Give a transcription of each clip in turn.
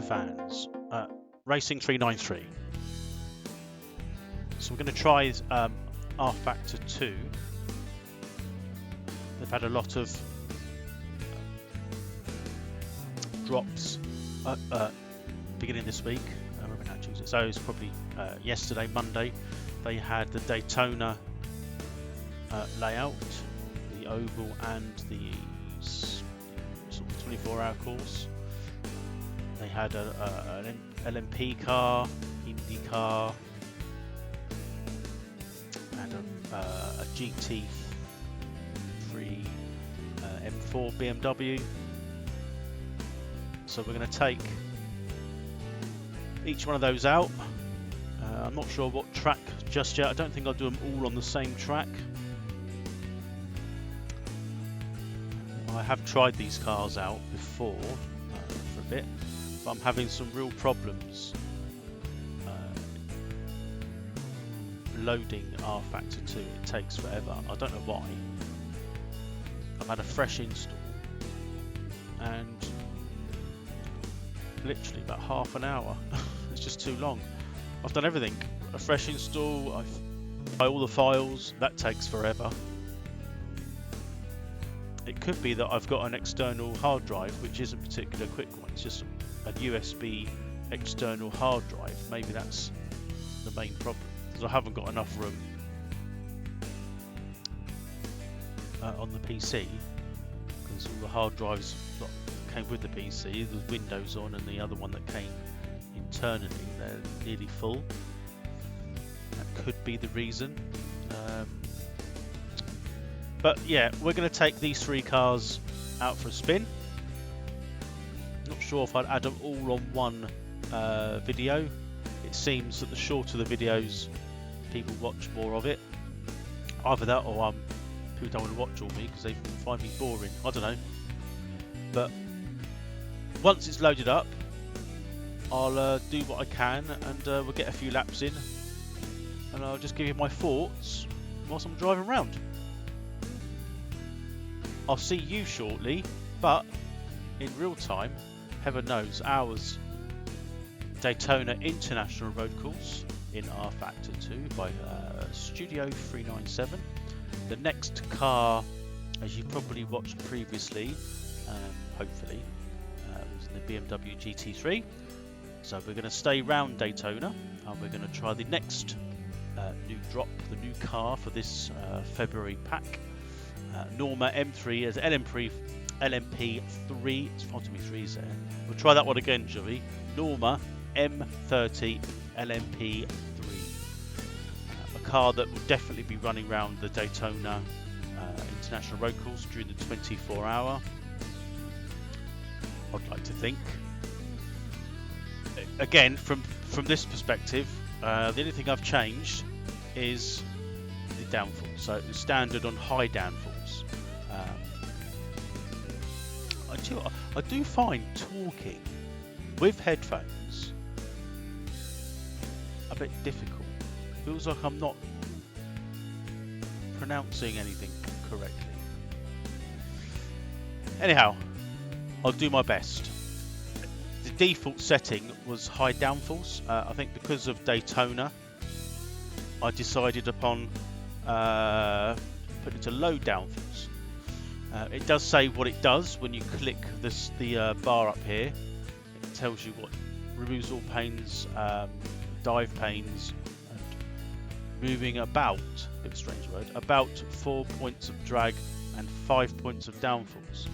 fans. Racing 393. So we're going to try rFactor 2. They've had a lot of drops beginning this week. We're now Tuesday, so it's probably yesterday, Monday. They had the Daytona layout, the oval, and the sort of 24-hour course. They had an LMP car, Indy car, and a GT3 M4 BMW. So we're going to take each one of those out. I'm not sure what track just yet. I don't think I'll do them all on the same track. I have tried these cars out before for a bit, but I'm having some real problems loading rFactor 2. It takes forever. I don't know why. I've had a fresh install and literally about half an hour. It's just too long. I've done everything. A fresh install, I've buy all the files, that takes forever. It could be that I've got an external hard drive which isn't particularly a quick one. It's just a USB external hard drive. Maybe that's the main problem, because I haven't got enough room on the PC, because all the hard drives that came with the PC, the Windows on, and the other one that came internally, they're nearly full. That could be the reason. But yeah, we're going to take these three cars out for a spin. Not sure if I'd add them all on one video. It seems that the shorter the videos, people watch more of it. Either that, or people don't want to watch all me because they find me boring. I don't know. But once it's loaded up, I'll do what I can, and we'll get a few laps in, and I'll just give you my thoughts whilst I'm driving around. I'll see you shortly, but in real time, heaven knows, hours Daytona International Road Course in rFactor 2 by Studio 397. The next car, as you probably watched previously, hopefully, was in the BMW GT3. So we're going to stay round Daytona, and we're going to try the next new drop, the new car for this February pack. Norma M3 as LMP3. It's far too many threes there. We'll try that one again, shall we? Norma M30 LMP3. A car that will definitely be running around the Daytona International Road Course during the 24-hour. I'd like to think. Again, from this perspective, the only thing I've changed is the downforce. So it's standard on high downforce. I do find talking with headphones a bit difficult. Feels like I'm not pronouncing anything correctly. Anyhow, I'll do my best. The default setting was high downforce. I think because of Daytona, I decided upon putting it to low downforce. It does say what it does when you click the bar up here. It tells you what removes all panes, dive panes, and moving about, a bit of a strange word, about 4 points of drag and 5 points of downforce.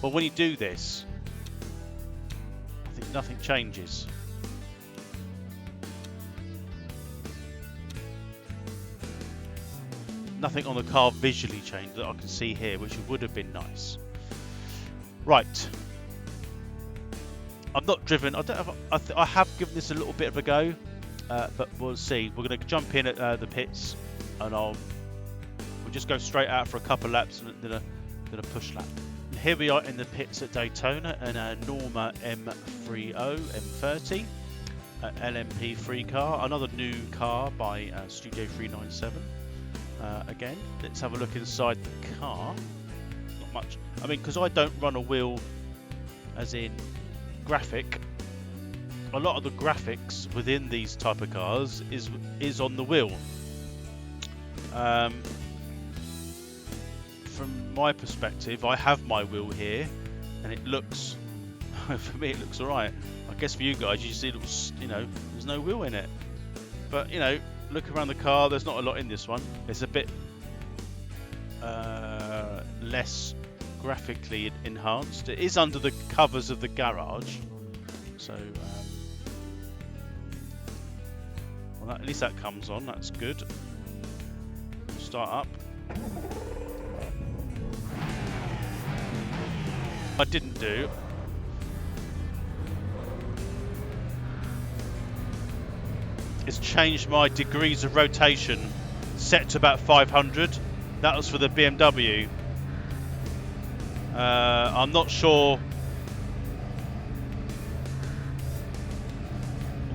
But when you do this, I think nothing changes. Nothing on the car visually changed that I can see here, which would have been nice. Right. I've not driven. I have given this a little bit of a go, but we'll see. We're going to jump in at the pits, and we'll just go straight out for a couple of laps and then a push lap. And here we are in the pits at Daytona, and a Norma M30 LMP3 car, another new car by Studio 397. Again, let's have a look inside the car. Not much. I mean, because I don't run a wheel as in graphic, a lot of the graphics within these type of cars is on the wheel. From my perspective, I have my wheel here, and it looks, for me, it looks alright. I guess for you guys, you see, it looks, you know, there's no wheel in it. But you know, look around the car. There's not a lot in this one. It's a bit less graphically enhanced. It is under the covers of the garage, so well, at least that comes on. That's good. Start up. I didn't do. It's changed my degrees of rotation, set to about 500. That was for the BMW. I'm not sure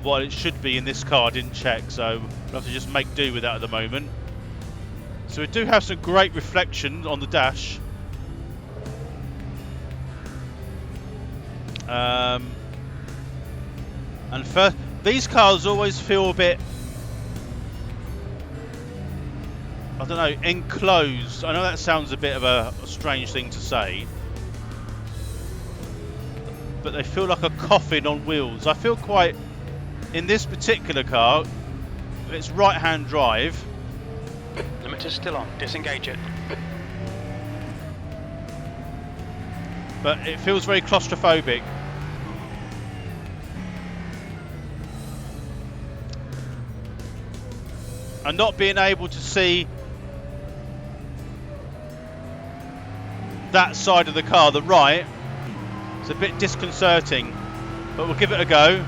what it should be in this car. I didn't check, so we'll have to just make do with that at the moment. So we do have some great reflection on the dash. And first, these cars always feel a bit, I don't know, enclosed. I know that sounds a bit of a strange thing to say, but they feel like a coffin on wheels. I feel quite, in this particular car, it's right-hand drive. Limiter's still on, disengage it. But it feels very claustrophobic. And not being able to see that side of the car, the right, it's a bit disconcerting, but we'll give it a go.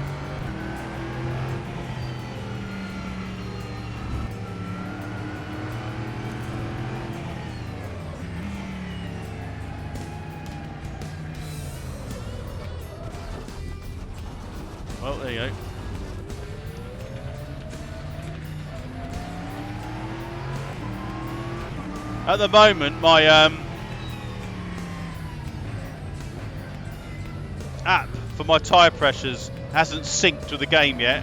Well, there you go. At the moment, my app for my tyre pressures hasn't synced with the game yet.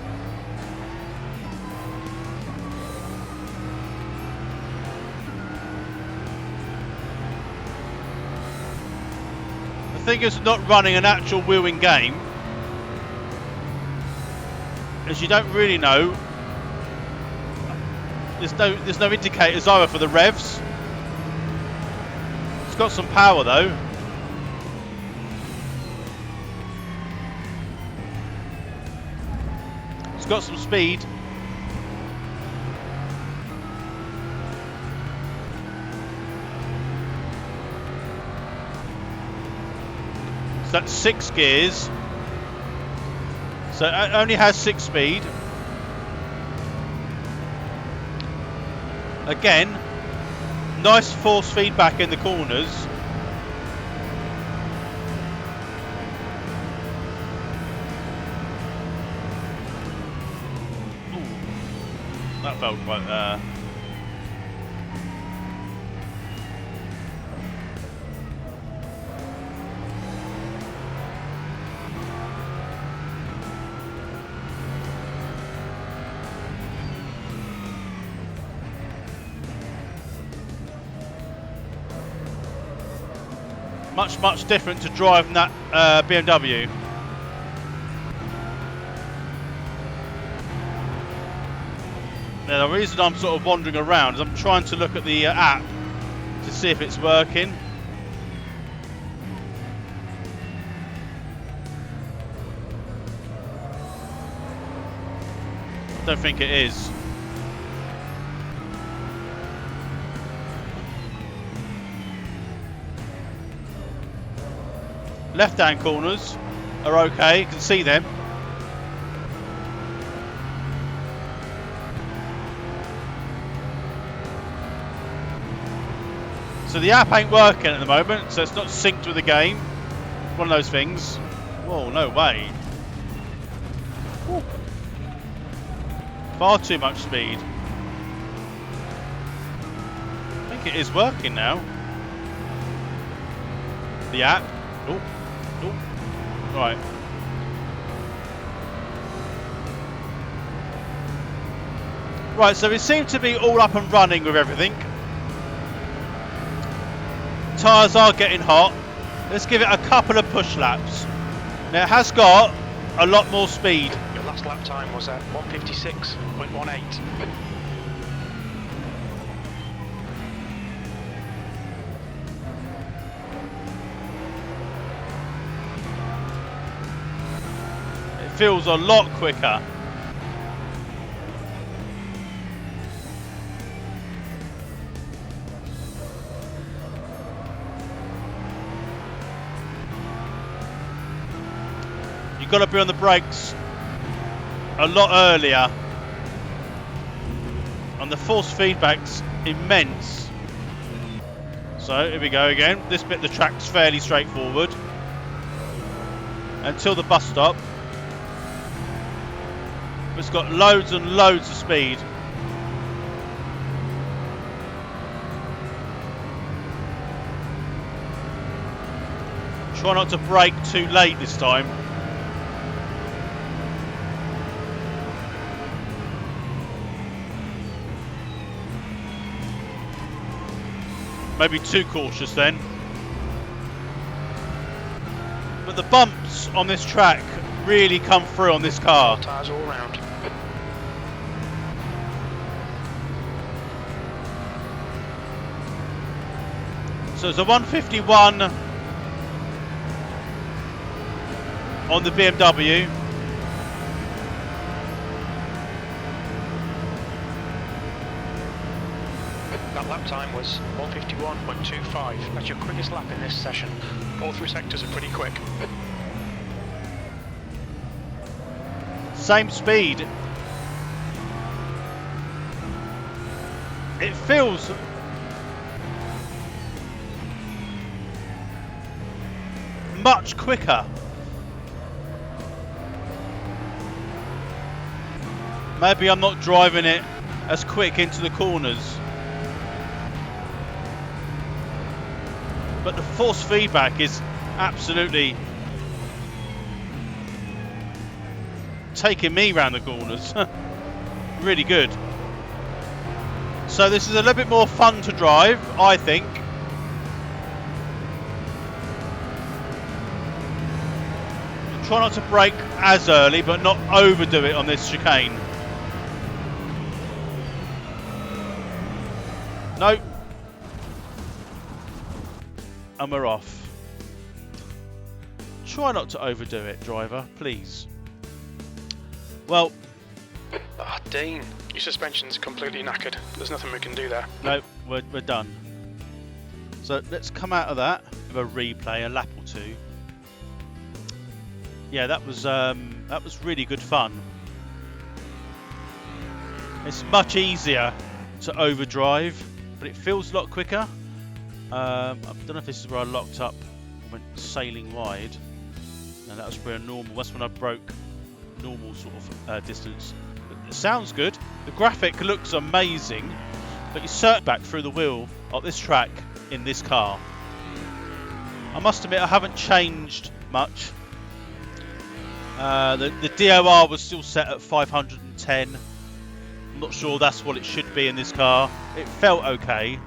The thing is, not running an actual wheeling game, as you don't really know. There's no indicators either for the revs. It's got some power though. It's got some speed. So that's 6 gears. So it only has 6 speed. Again, nice force feedback in the corners. Ooh, that felt quite much different to driving that BMW. Now the reason I'm sort of wandering around is I'm trying to look at the app to see if it's working. I don't think it is. Left-hand corners are okay, you can see them. So the app ain't working at the moment, so it's not synced with the game. One of those things. Whoa, no way. Woo. Far too much speed. I think it is working now. The app. Oh, oh, right. Right, so we seem to be all up and running with everything. Tyres are getting hot. Let's give it a couple of push laps. Now it has got a lot more speed. Your last lap time was at 156.18. It feels a lot quicker. You've got to be on the brakes a lot earlier. And the force feedback's immense. So here we go again. This bit of the track's fairly straightforward. Until the bus stop. It's got loads and loads of speed. Try not to brake too late this time. Maybe too cautious then. But the bumps on this track really come through on this car. Tyres all round. So it's a 151 on the BMW. That lap time was 151.25. That's your quickest lap in this session. All three sectors are pretty quick. Same speed. It feels much quicker. Maybe I'm not driving it as quick into the corners. But the force feedback is absolutely taking me round the corners. Really good. So this is a little bit more fun to drive, I think. Try not to brake as early, but not overdo it on this chicane. No. And we're off. Try not to overdo it, driver, please. Well, Ah, Dean, your suspension's completely knackered. There's nothing we can do there. no, we're done. So let's come out of that with a replay, a lap or two. Yeah, that was really good fun. It's much easier to overdrive, but it feels a lot quicker. I don't know if this is where I locked up and went sailing wide. And that was where normal. That's when I broke normal sort of distance. But it sounds good. The graphic looks amazing, but you search back through the wheel on this track in this car. I must admit I haven't changed much. The DOR was still set at 510. I'm not sure that's what it should be in this car. It felt okay.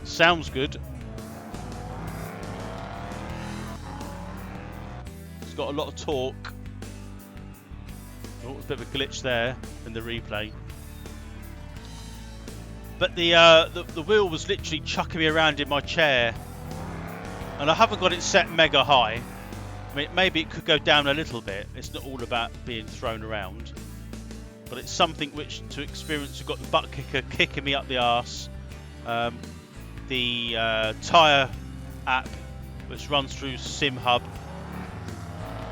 Sounds good. It's got a lot of torque. Oh, there's a bit of a glitch there in the replay. But the wheel was literally chucking me around in my chair, and I haven't got it set mega high. I mean, maybe it could go down a little bit. It's not all about being thrown around, but it's something which to experience. You've got the butt kicker kicking me up the arse. The tyre app, which runs through SimHub,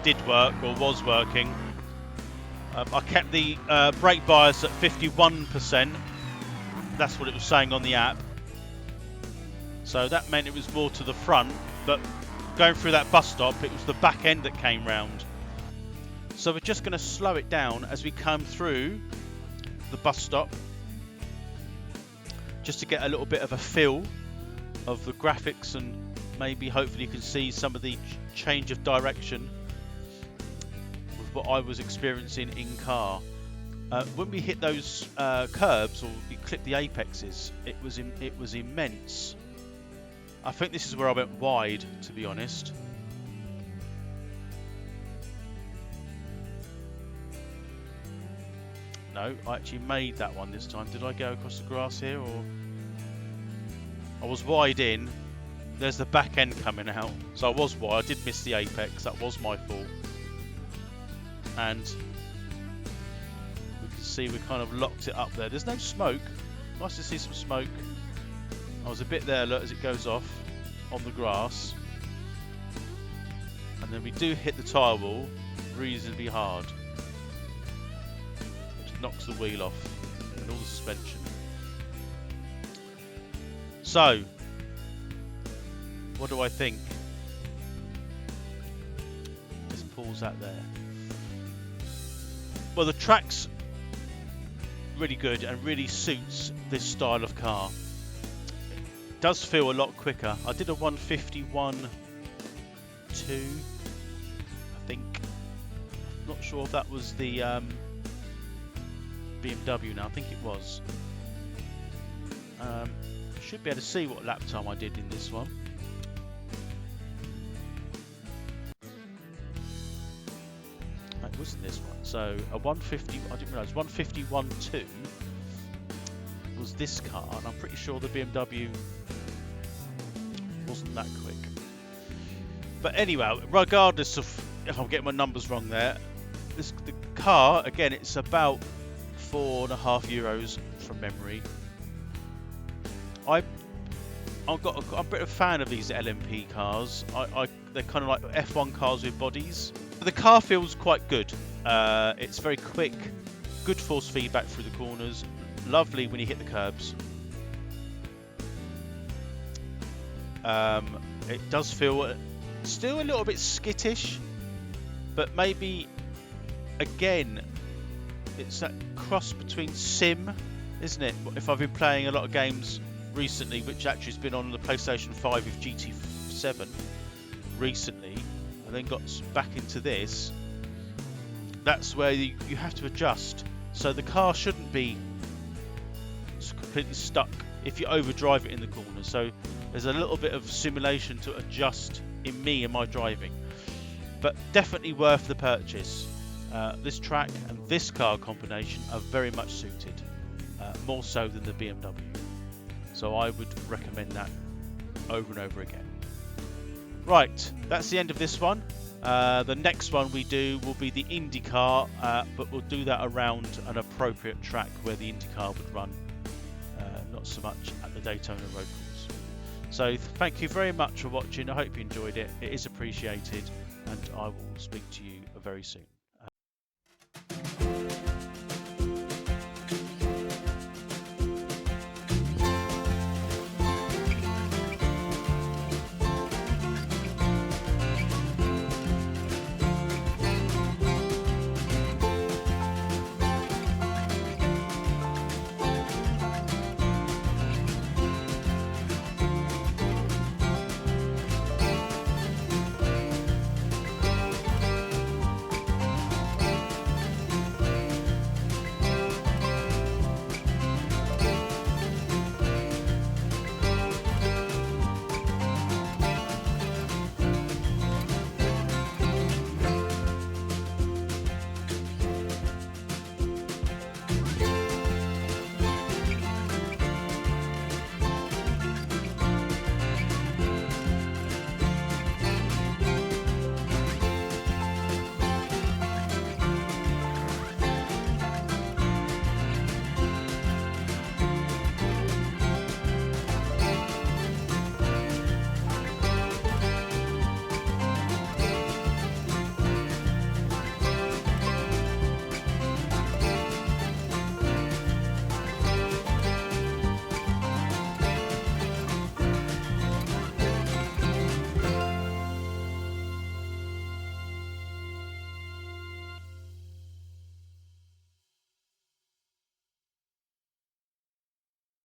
did work or was working. I kept the brake bias at 51%. That's what it was saying on the app. So that meant it was more to the front, but going through that bus stop, it was the back end that came round. So we're just going to slow it down as we come through the bus stop, just to get a little bit of a feel of the graphics, and maybe hopefully you can see some of the change of direction what I was experiencing in car. When we hit those curbs, or we clipped the apexes, it was immense. I think this is where I went wide, to be honest. No, I actually made that one this time. Did I go across the grass here, or I was wide in? There's the back end coming out, so I was wide. I did miss the apex. That was my fault. And we can see we kind of locked it up there. There's no smoke. Nice to see some smoke. I was a bit there, look, as it goes off on the grass. And then we do hit the tyre wall reasonably hard. Knocks the wheel off and all the suspension. So, what do I think? Let's pause that there. Well, the track's really good and really suits this style of car. It does feel a lot quicker. I did a 151.2, I think. I'm not sure if that was the BMW now, I think it was. Should be able to see what lap time I did in this one. It wasn't this one. So a 150, I didn't realise 151.2 was this car, and I'm pretty sure the BMW wasn't that quick. But anyway, regardless of if I'm getting my numbers wrong there, the car, again, it's about €4.50 from memory. I'm a bit of a fan of these LMP cars. They're kind of like F1 cars with bodies. But the car feels quite good. It's very quick, good force feedback through the corners, lovely when you hit the curbs. It does feel still a little bit skittish, but maybe again it's that cross between sim, isn't it? If I've been playing a lot of games recently, which actually has been on the PlayStation 5 with GT7 recently, and then got back into this, that's where you have to adjust. So the car shouldn't be completely stuck if you overdrive it in the corner. So there's a little bit of simulation to adjust in me and my driving, but definitely worth the purchase. This track and this car combination are very much suited, more so than the BMW. So I would recommend that over and over again. Right, that's the end of this one. The next one we do will be the IndyCar, but we'll do that around an appropriate track where the IndyCar would run, not so much at the Daytona road course. So thank you very much for watching. I hope you enjoyed it. It is appreciated, and I will speak to you very soon.